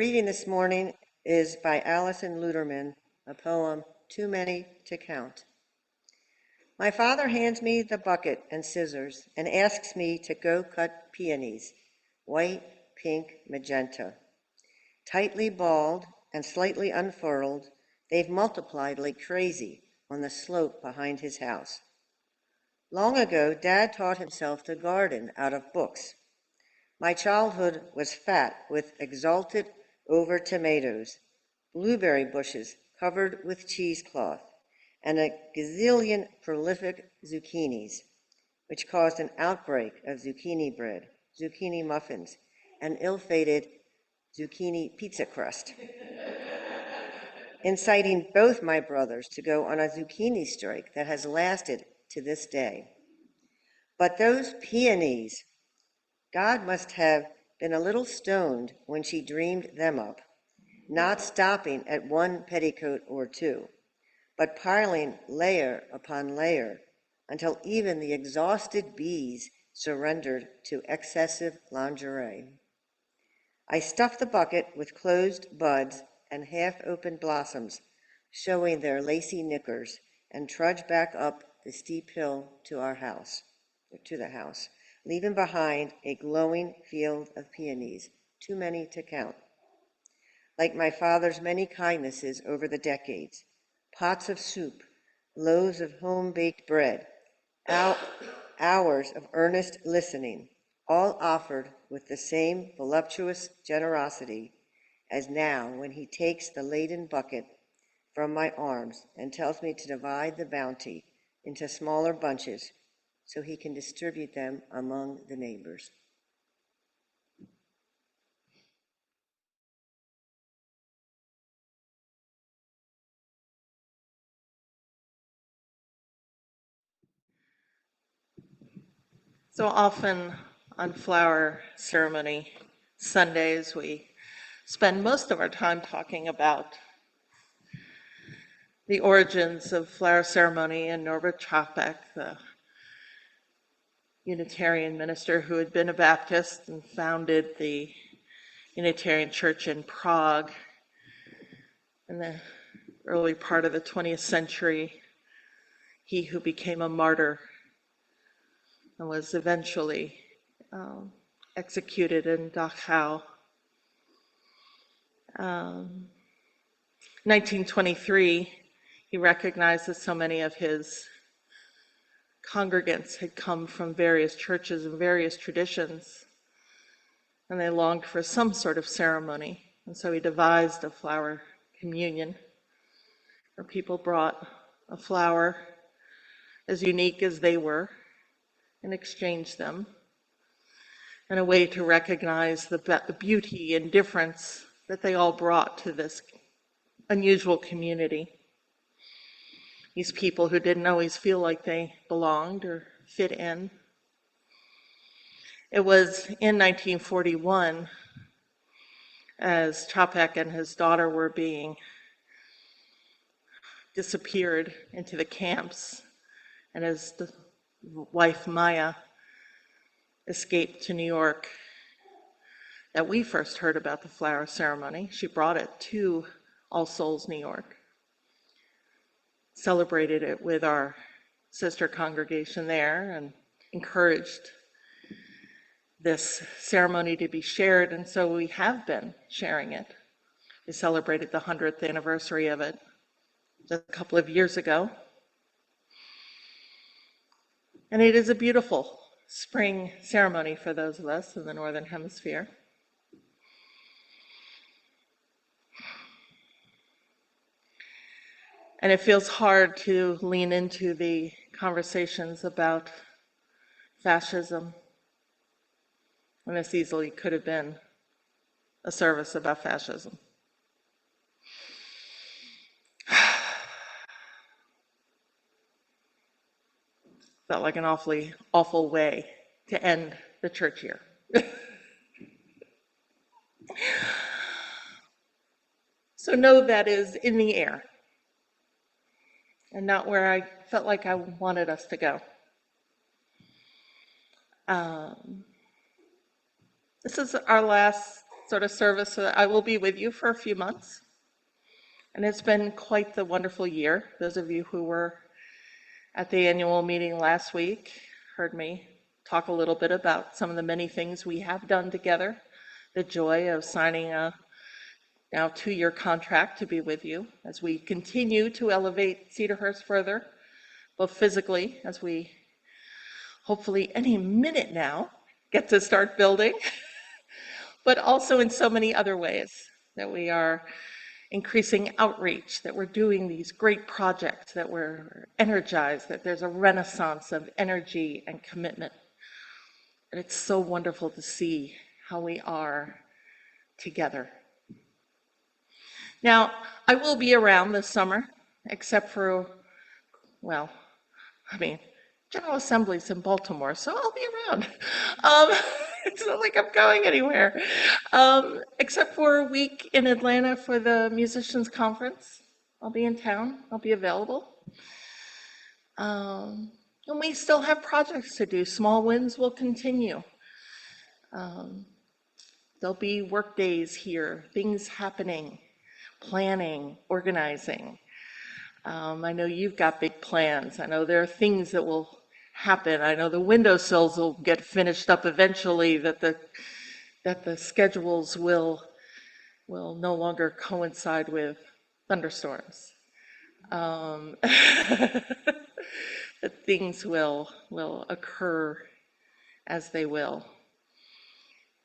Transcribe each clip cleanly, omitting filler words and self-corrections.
reading this morning is by Alison Luderman, a poem, Too Many to Count. My father hands me the bucket and scissors and asks me to go cut peonies, white, pink, magenta. Tightly balled and slightly unfurled, they've multiplied like crazy on the slope behind his house. Long ago, Dad taught himself to garden out of books. My childhood was fat with exalted over tomatoes, blueberry bushes covered with cheesecloth, and a gazillion prolific zucchinis, which caused an outbreak of zucchini bread, zucchini muffins, and ill-fated zucchini pizza crust, inciting both my brothers to go on a zucchini strike that has lasted to this day. But those peonies, God must have been a little stoned when she dreamed them up, not stopping at one petticoat or two, but piling layer upon layer until even the exhausted bees surrendered to excessive lingerie. I stuffed the bucket with closed buds and half-opened blossoms, showing their lacy knickers, and trudged back up the steep hill to the house, leaving behind a glowing field of peonies, too many to count. Like my father's many kindnesses over the decades, pots of soup, loaves of home-baked bread, hours of earnest listening, all offered with the same voluptuous generosity as now when he takes the laden bucket from my arms and tells me to divide the bounty into smaller bunches so he can distribute them among the neighbors. So often on flower ceremony Sundays, we spend most of our time talking about the origins of flower ceremony, and Norbert Čapek, the Unitarian minister who had been a Baptist and founded the Unitarian Church in Prague in the early part of the 20th century, he who became a martyr and was eventually executed in Dachau. 1923, he recognized that so many of his congregants had come from various churches and various traditions, and they longed for some sort of ceremony. And so he devised a flower communion, where people brought a flower as unique as they were and exchanged them, and a way to recognize the beauty and difference that they all brought to this unusual community. These people who didn't always feel like they belonged or fit in. It was in 1941, as Čapek and his daughter were being disappeared into the camps, and as the wife Maya escaped to New York, that we first heard about the flower ceremony. She brought it to All Souls, New York, celebrated it with our sister congregation there, and encouraged this ceremony to be shared, and so we have been sharing it. We celebrated the 100th anniversary of it just a couple of years ago. And it is a beautiful spring ceremony for those of us in the Northern Hemisphere. And it feels hard to lean into the conversations about fascism, when this easily could have been a service about fascism. Felt like an awfully awful way to end the church year. So know that is in the air, and not where I felt like I wanted us to go. This is our last sort of service so that I will be with you for a few months. And it's been quite the wonderful year. Those of you who were at the annual meeting last week heard me talk a little bit about some of the many things we have done together, the joy of signing a now 2-year contract to be with you as we continue to elevate Cedarhurst further, both physically, as we hopefully any minute now get to start building, but also in so many other ways that we are increasing outreach, that we're doing these great projects, that we're energized, that there's a renaissance of energy and commitment. And it's so wonderful to see how we are together. Now, I will be around this summer, except for, well, General Assembly's in Baltimore, so I'll be around. It's not like I'm going anywhere. Except for a week in Atlanta for the Musicians Conference. I'll be in town, I'll be available. And we still have projects to do. Small wins will continue. There'll be work days here, things happening, planning, organizing. I know you've got big plans. I know there are things that will happen. I know the windowsills will get finished up eventually, that the schedules will no longer coincide with thunderstorms. That things will occur as they will.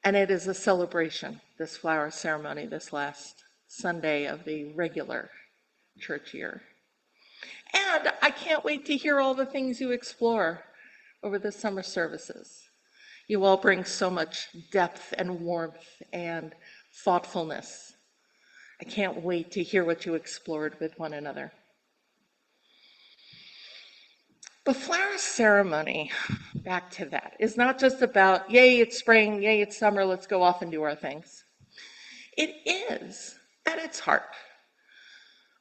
And it is a celebration, this flower ceremony, this last Sunday of the regular church year. And I can't wait to hear all the things you explore over the summer services. You all bring so much depth and warmth and thoughtfulness. I can't wait to hear what you explored with one another. The flower ceremony, back to that, is not just about, yay, it's spring, yay, it's summer, let's go off and do our things. It is, at its heart,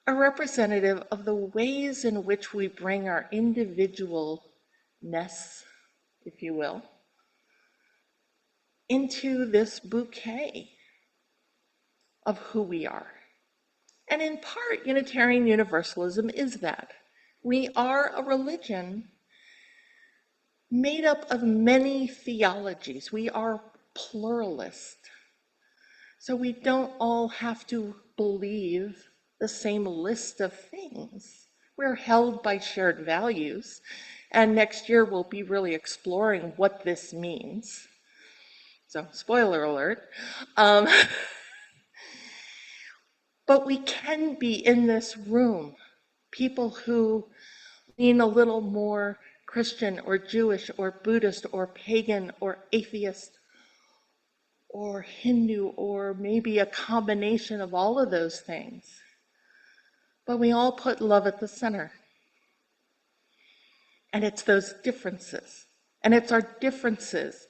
a representative of the ways in which we bring our individualness, if you will, into this bouquet of who we are. And in part, Unitarian Universalism is that. We are a religion made up of many theologies. We are pluralist. So we don't all have to believe the same list of things. We're held by shared values. And next year we'll be really exploring what this means. So, spoiler alert. But we can be in this room people who lean a little more Christian or Jewish or Buddhist or pagan or atheist or Hindu or maybe a combination of all of those things. But we all put love at the center. And it's those differences. And it's our differences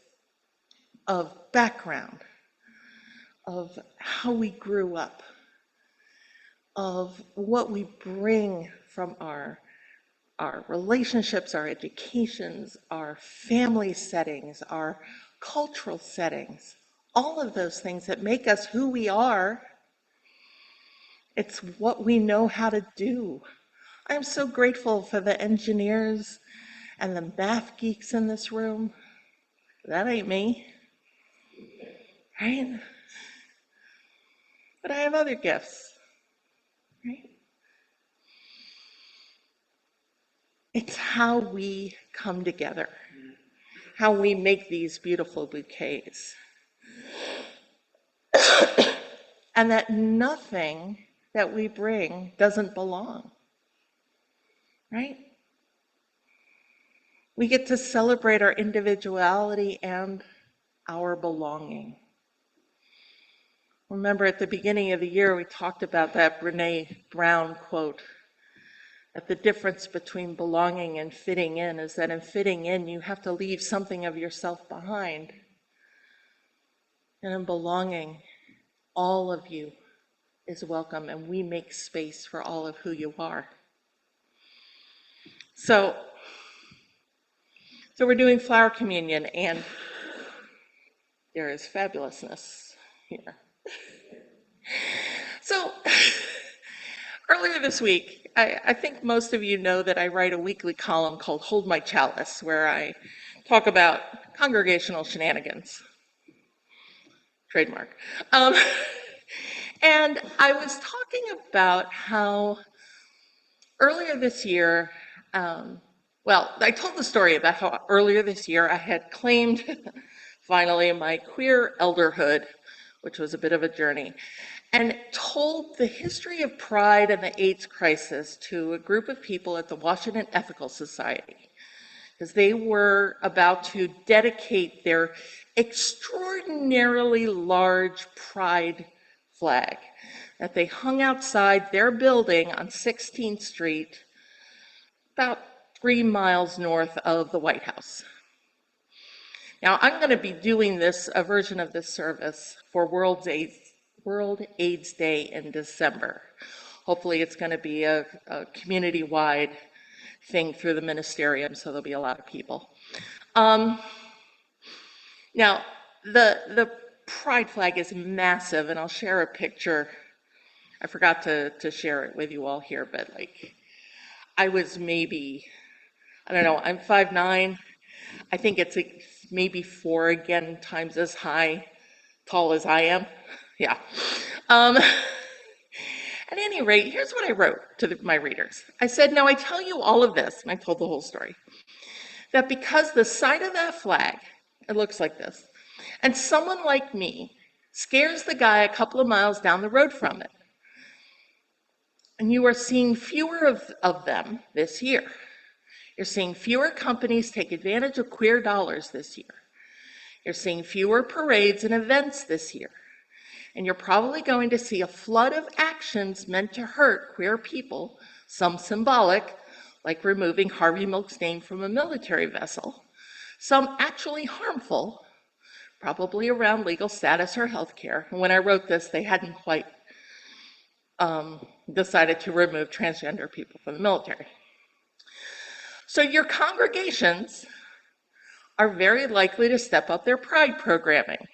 of background, of how we grew up, of what we bring from our relationships, our educations, our family settings, our cultural settings, all of those things that make us who we are. It's what we know how to do. I'm so grateful for the engineers and the math geeks in this room. That ain't me, right? But I have other gifts, right? It's how we come together, how we make these beautiful bouquets. And that nothing that we bring doesn't belong, right? We get to celebrate our individuality and our belonging. Remember at the beginning of the year, we talked about that Brene Brown quote, that the difference between belonging and fitting in is that in fitting in, you have to leave something of yourself behind. And in belonging, all of you is welcome, and we make space for all of who you are. So we're doing flower communion, and there is fabulousness Yeah. So earlier this week, I think most of you know that I write a weekly column called Hold My Chalice, where I talk about congregational shenanigans. Trademark. Um, and I was talking about how earlier this year, I told the story about how earlier this year I had claimed finally my queer elderhood, which was a bit of a journey, and told the history of pride and the AIDS crisis to a group of people at the Washington Ethical Society, because they were about to dedicate their extraordinarily large pride flag that they hung outside their building on 16th Street, about 3 miles north of the White House. Now, I'm going to be doing a version of this service for World AIDS Day in December. Hopefully it's going to be a community-wide thing through the ministerium, so there'll be a lot of people. Now, the pride flag is massive, and I'll share a picture. I forgot to share it with you all here, but I was maybe, I don't know, I'm 5'9". I think it's maybe 4 times as tall as I am. Yeah. At any rate, here's what I wrote to my readers. I said, now I tell you all of this, and I told the whole story, that because the sight of that flag, it looks like this, and someone like me scares the guy a couple of miles down the road from it, and you are seeing fewer of them this year. You're seeing fewer companies take advantage of queer dollars this year. You're seeing fewer parades and events this year. And you're probably going to see a flood of actions meant to hurt queer people, some symbolic, like removing Harvey Milk's name from a military vessel, some actually harmful, probably around legal status or health care. And when I wrote this, they hadn't quite decided to remove transgender people from the military. So your congregations are very likely to step up their pride programming.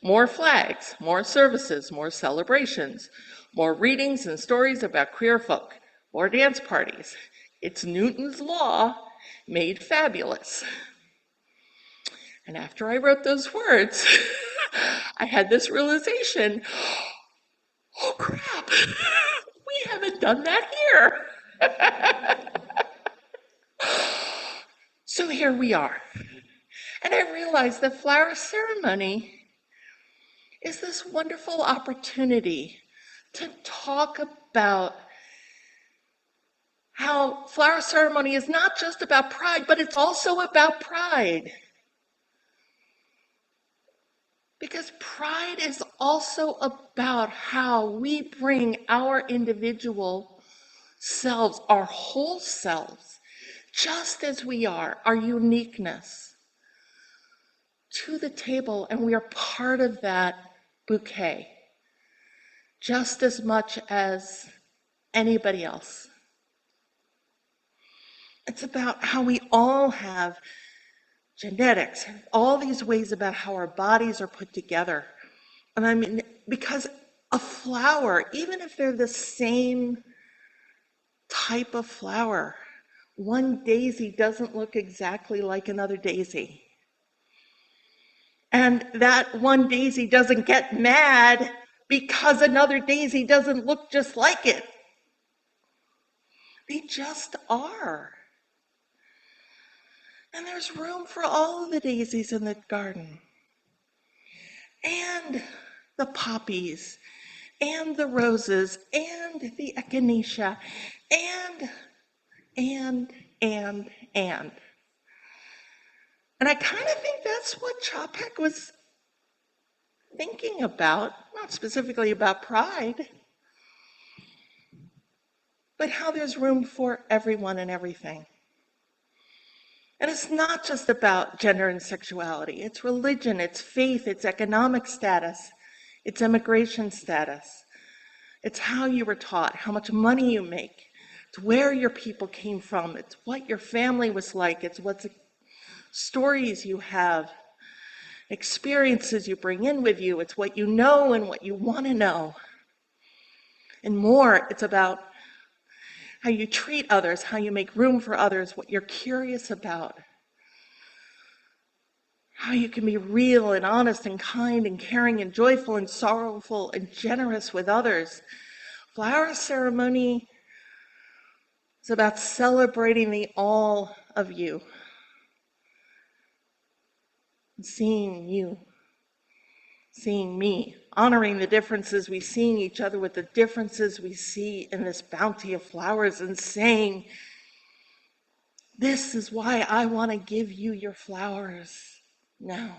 More flags, more services, more celebrations, more readings and stories about queer folk, more dance parties. It's Newton's Law made fabulous. And after I wrote those words, I had this realization, oh crap, we haven't done that here. So here we are. And I realized that flower ceremony is this wonderful opportunity to talk about how flower ceremony is not just about pride, but it's also about pride. Because pride is also about how we bring our individual selves, our whole selves, just as we are, our uniqueness, to the table, and we are part of that bouquet, just as much as anybody else. It's about how we all have genetics, all these ways about how our bodies are put together. And I mean, because a flower, even if they're the same type of flower, one daisy doesn't look exactly like another daisy. And that one daisy doesn't get mad because another daisy doesn't look just like it. They just are. And there's room for all of the daisies in the garden. And the poppies, and the roses, and the echinacea, and. And I kind of think that's what Chapek was thinking about, not specifically about pride, but how there's room for everyone and everything. And it's not just about gender and sexuality. It's religion, it's faith, it's economic status, it's immigration status. It's how you were taught, how much money you make. It's where your people came from. It's what your family was like. It's what stories you have. experiences you bring in with you. It's what you know and what you want to know. And more, it's about how you treat others, how you make room for others, what you're curious about, how you can be real and honest and kind and caring and joyful and sorrowful and generous with others. Flower ceremony is about celebrating the all of you, seeing you, seeing me, honoring the differences we see in each other with the differences we see in this bounty of flowers, and saying, this is why I want to give you your flowers now.